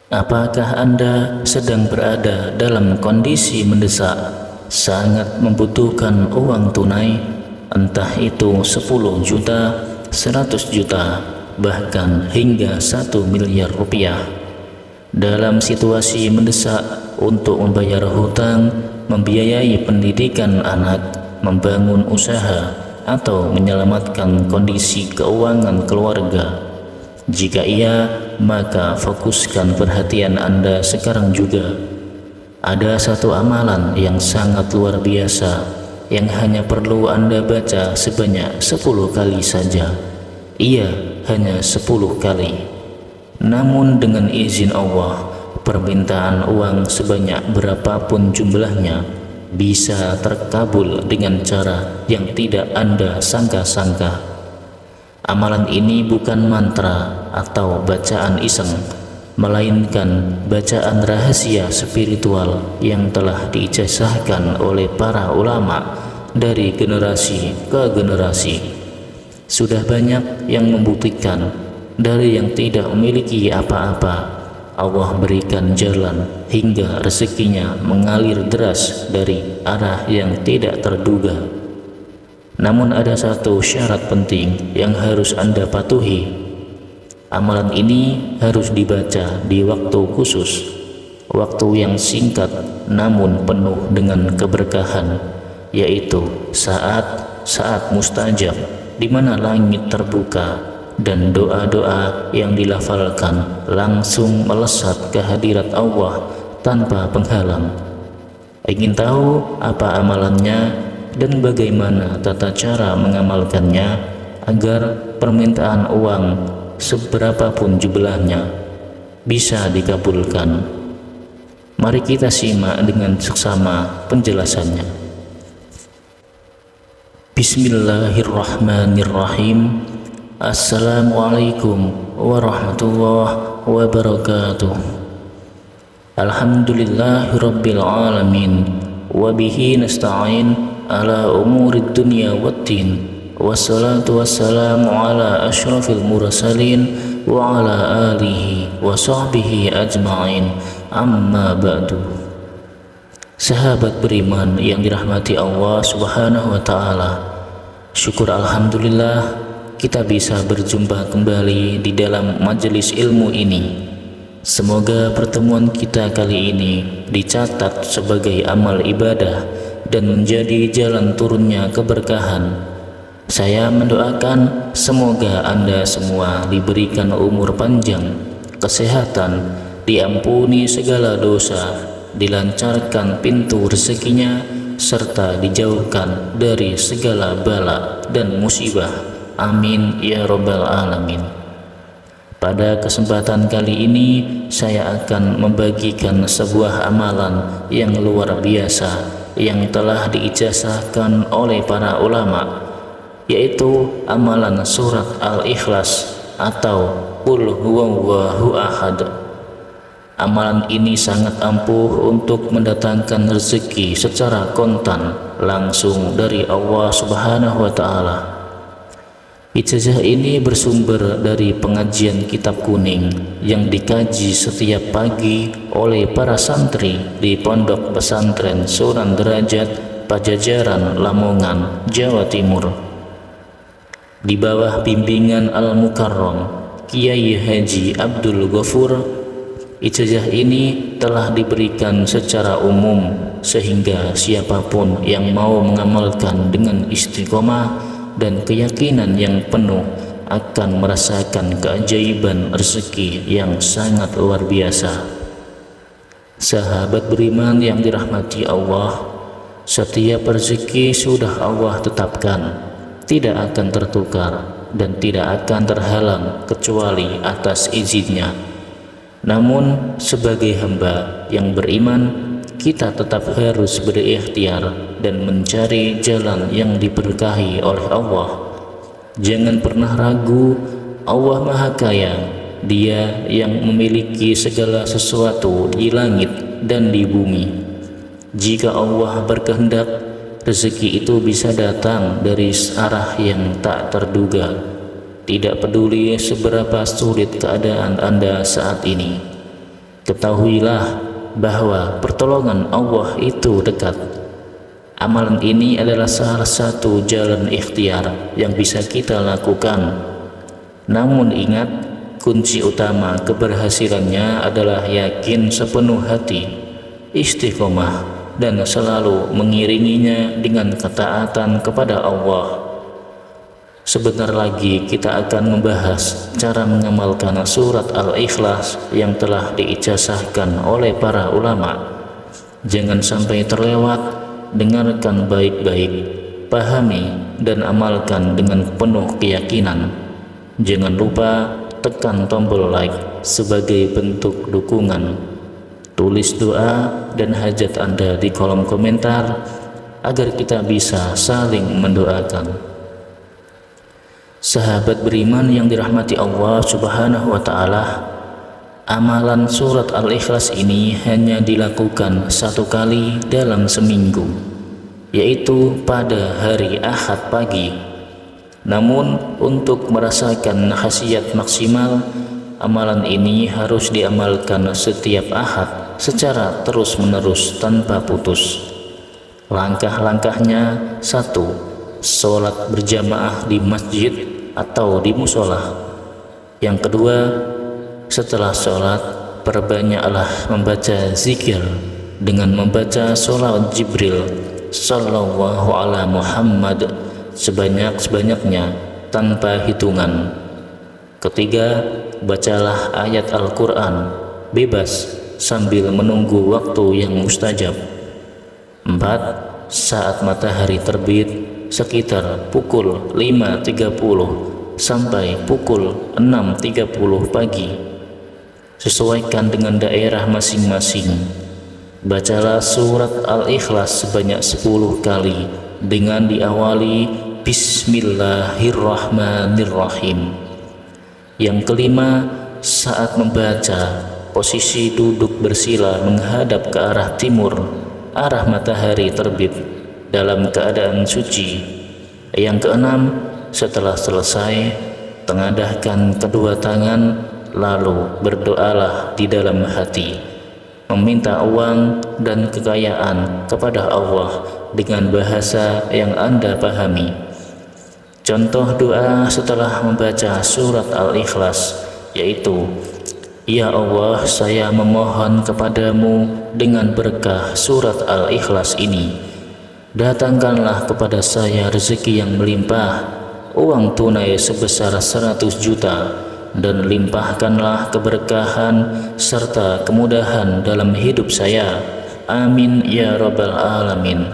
Apakah Anda sedang berada dalam kondisi mendesak, sangat membutuhkan uang tunai, entah itu 10 juta, 100 juta, bahkan hingga 1 miliar rupiah? Dalam situasi mendesak untuk membayar hutang, membiayai pendidikan anak, membangun usaha, atau menyelamatkan kondisi keuangan keluarga? Jika iya, maka fokuskan perhatian Anda sekarang juga. Ada satu amalan yang sangat luar biasa yang hanya perlu Anda baca sebanyak 10 kali saja. Iya, hanya 10 kali. Namun dengan izin Allah, permintaan uang sebanyak berapapun jumlahnya bisa terkabul dengan cara yang tidak Anda sangka-sangka. Amalan ini bukan mantra atau bacaan iseng, melainkan bacaan rahasia spiritual yang telah diijazahkan oleh para ulama dari generasi ke generasi. Sudah banyak yang membuktikan dari yang tidak memiliki apa-apa, Allah berikan jalan hingga rezekinya mengalir deras dari arah yang tidak terduga. Namun ada satu syarat penting yang harus Anda patuhi. Amalan ini harus dibaca di waktu khusus, waktu yang singkat namun penuh dengan keberkahan, yaitu saat mustajab, di mana langit terbuka dan doa-doa yang dilafalkan langsung melesat ke hadirat Allah tanpa penghalang. Ingin tahu apa amalannya dan bagaimana tata cara mengamalkannya agar permintaan uang seberapapun jumlahnya bisa dikabulkan? Mari kita simak dengan seksama penjelasannya. Bismillahirrahmanirrahim. Assalamualaikum warahmatullahi wabarakatuh. Alhamdulillahirabbil alamin, wa bihi nasta'in ala umurid dunya waddin, wassalatu wassalamu ala asyrafil mursalin wa ala alihi wa sahbihi ajma'in, amma ba'du. Sahabat beriman yang dirahmati Allah subhanahu wa ta'ala, syukur alhamdulillah kita bisa berjumpa kembali di dalam majelis ilmu ini. Semoga pertemuan kita kali ini dicatat sebagai amal ibadah dan menjadi jalan turunnya keberkahan. Saya mendoakan semoga Anda semua diberikan umur panjang, kesehatan, diampuni segala dosa, dilancarkan pintu rezekinya, serta dijauhkan dari segala bala dan musibah. Amin ya rabbal alamin. Pada kesempatan kali ini saya akan membagikan sebuah amalan yang luar biasa yang telah diijazahkan oleh para ulama, yaitu amalan surat Al-Ikhlas atau Qul huwallahu ahad. Amalan ini sangat ampuh untuk mendatangkan rezeki secara kontan langsung dari Allah Subhanahu wa ta'ala. Ijazah ini bersumber dari pengajian kitab kuning yang dikaji setiap pagi oleh para santri di Pondok Pesantren Sunan Derajat, Pajajaran, Lamongan, Jawa Timur. Di bawah bimbingan Al-Mukarram Kiai Haji Abdul Ghafur, ijazah ini telah diberikan secara umum sehingga siapapun yang mau mengamalkan dengan istiqomah dan keyakinan yang penuh akan merasakan keajaiban rezeki yang sangat luar biasa. Sahabat beriman yang dirahmati Allah, setiap rezeki sudah Allah tetapkan, tidak akan tertukar dan tidak akan terhalang kecuali atas izinnya. Namun sebagai hamba yang beriman, kita tetap harus berikhtiar dan mencari jalan yang diberkahi oleh Allah. Jangan pernah ragu, Allah Maha Kaya, Dia yang memiliki segala sesuatu di langit dan di bumi. Jika Allah berkehendak, rezeki itu bisa datang dari arah yang tak terduga. Tidak peduli seberapa sulit keadaan Anda saat ini, Ketahuilah bahwa pertolongan Allah itu dekat. Amalan ini adalah salah satu jalan ikhtiar yang bisa kita lakukan. Namun ingat, kunci utama keberhasilannya adalah yakin sepenuh hati, istiqomah, dan selalu mengiringinya dengan ketaatan kepada Allah. Sebentar lagi kita akan membahas cara mengamalkan surat Al-Ikhlas yang telah diijazahkan oleh para ulama. Jangan sampai terlewat. Dengarkan baik-baik, pahami dan amalkan dengan penuh keyakinan. Jangan lupa tekan tombol like sebagai bentuk dukungan. Tulis doa dan hajat Anda di kolom komentar agar kita bisa saling mendoakan. Sahabat beriman yang dirahmati Allah Subhanahu wa Ta'ala, amalan surat Al-Ikhlas ini hanya dilakukan satu kali dalam seminggu, yaitu pada hari Ahad pagi. Namun untuk merasakan khasiat maksimal, amalan ini harus diamalkan setiap Ahad secara terus-menerus tanpa putus. Langkah-langkahnya: 1. Sholat berjamaah di masjid atau di musola. Yang kedua, setelah sholat, perbanyaklah membaca zikir dengan membaca sholawat Jibril Sallallahu ala Muhammad sebanyak-banyaknya tanpa hitungan. Ketiga, bacalah ayat Al-Quran bebas sambil menunggu waktu yang mustajab. 4. Saat matahari terbit sekitar pukul 5.30 sampai pukul 6.30 pagi. Sesuaikan dengan daerah masing-masing. Bacalah surat Al-Ikhlas sebanyak 10 kali dengan diawali Bismillahirrahmanirrahim. Yang kelima, saat membaca, posisi duduk bersila menghadap ke arah timur, arah matahari terbit, dalam keadaan suci. Yang keenam, setelah selesai, tengadahkan kedua tangan, lalu berdoalah di dalam hati, meminta uang dan kekayaan kepada Allah dengan bahasa yang Anda pahami. Contoh doa setelah membaca surat Al-Ikhlas yaitu: Ya Allah, saya memohon kepadamu dengan berkah surat Al-Ikhlas ini, datangkanlah kepada saya rezeki yang melimpah, uang tunai sebesar 100 juta, dan limpahkanlah keberkahan serta kemudahan dalam hidup saya. Amin ya rabbal alamin.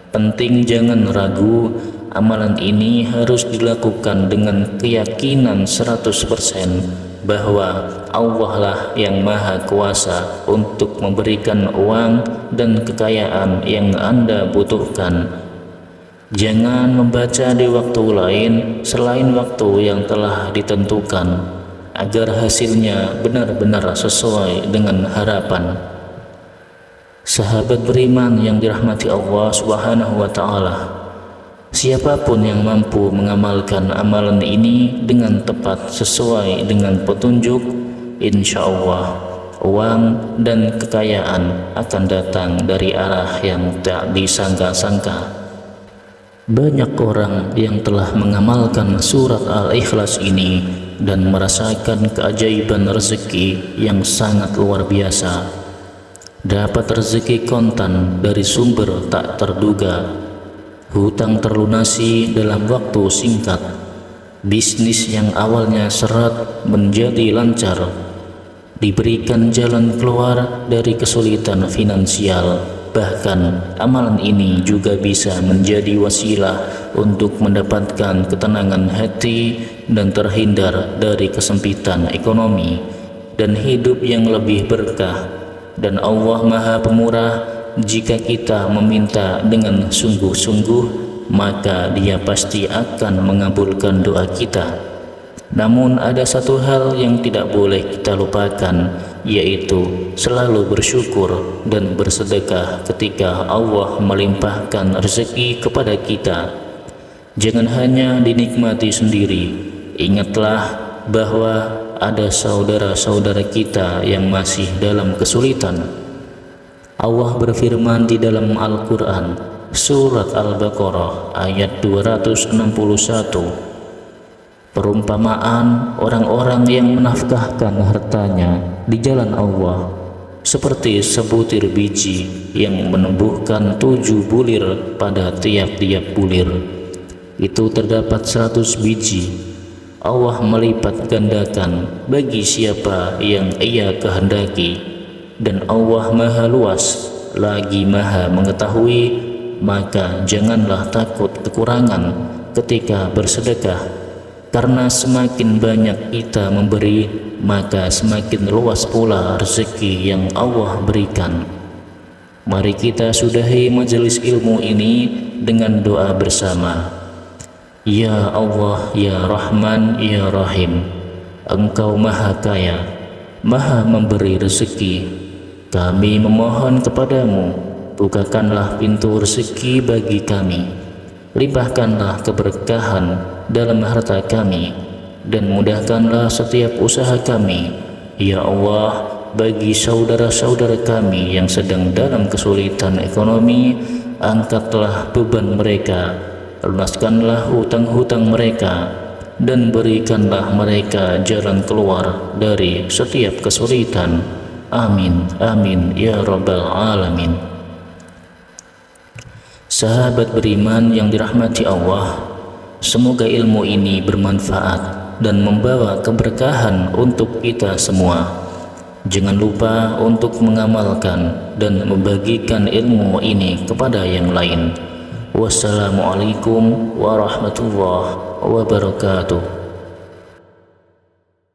Penting jangan ragu, amalan ini harus dilakukan dengan keyakinan 100% bahwa Allah lah yang maha kuasa untuk memberikan uang dan kekayaan yang Anda butuhkan. Jangan membaca di waktu lain selain waktu yang telah ditentukan, agar hasilnya benar-benar sesuai dengan harapan. Sahabat beriman yang dirahmati Allah Subhanahu wa Ta'ala, siapapun yang mampu mengamalkan amalan ini dengan tepat sesuai dengan petunjuk, insya Allah uang dan kekayaan akan datang dari arah yang tak disangka-sangka. Banyak orang yang telah mengamalkan surat Al-Ikhlas ini dan merasakan keajaiban rezeki yang sangat luar biasa. Dapat rezeki kontan dari sumber tak terduga, hutang terlunasi dalam waktu singkat, bisnis yang awalnya seret menjadi lancar, diberikan jalan keluar dari kesulitan finansial. Bahkan amalan ini juga bisa menjadi wasilah untuk mendapatkan ketenangan hati dan terhindar dari kesempitan ekonomi dan hidup yang lebih berkah. Dan Allah Maha Pemurah, jika kita meminta dengan sungguh-sungguh, maka Dia pasti akan mengabulkan doa kita. Namun ada satu hal yang tidak boleh kita lupakan, yaitu selalu bersyukur dan bersedekah ketika Allah melimpahkan rezeki kepada kita. Jangan hanya dinikmati sendiri. Ingatlah bahwa ada saudara-saudara kita yang masih dalam kesulitan. Allah berfirman di dalam Al-Quran, Surat Al-Baqarah ayat 261, perumpamaan orang-orang yang menafkahkan hartanya di jalan Allah seperti sebutir biji yang menumbuhkan 7 bulir pada tiap-tiap bulir. Itu terdapat 100 biji. Allah melipat gandakan bagi siapa yang Ia kehendaki, dan Allah Maha Luas lagi Maha Mengetahui. Maka janganlah takut kekurangan ketika bersedekah, karena semakin banyak kita memberi, maka semakin luas pula rezeki yang Allah berikan. Mari kita sudahi majelis ilmu ini dengan doa bersama. Ya Allah, Ya Rahman, Ya Rahim, Engkau Maha Kaya, Maha Memberi rezeki. Kami memohon kepadamu, bukakanlah pintu rezeki bagi kami, limpahkanlah keberkahan dalam harta kami, dan mudahkanlah setiap usaha kami. Ya Allah, bagi saudara-saudara kami yang sedang dalam kesulitan ekonomi, angkatlah beban mereka, lunaskanlah hutang-hutang mereka, dan berikanlah mereka jalan keluar dari setiap kesulitan. Amin, amin, ya Rabbal Alamin. Sahabat beriman yang dirahmati Allah, semoga ilmu ini bermanfaat dan membawa keberkahan untuk kita semua. Jangan lupa untuk mengamalkan dan membagikan ilmu ini kepada yang lain. Wassalamualaikum warahmatullahi wabarakatuh.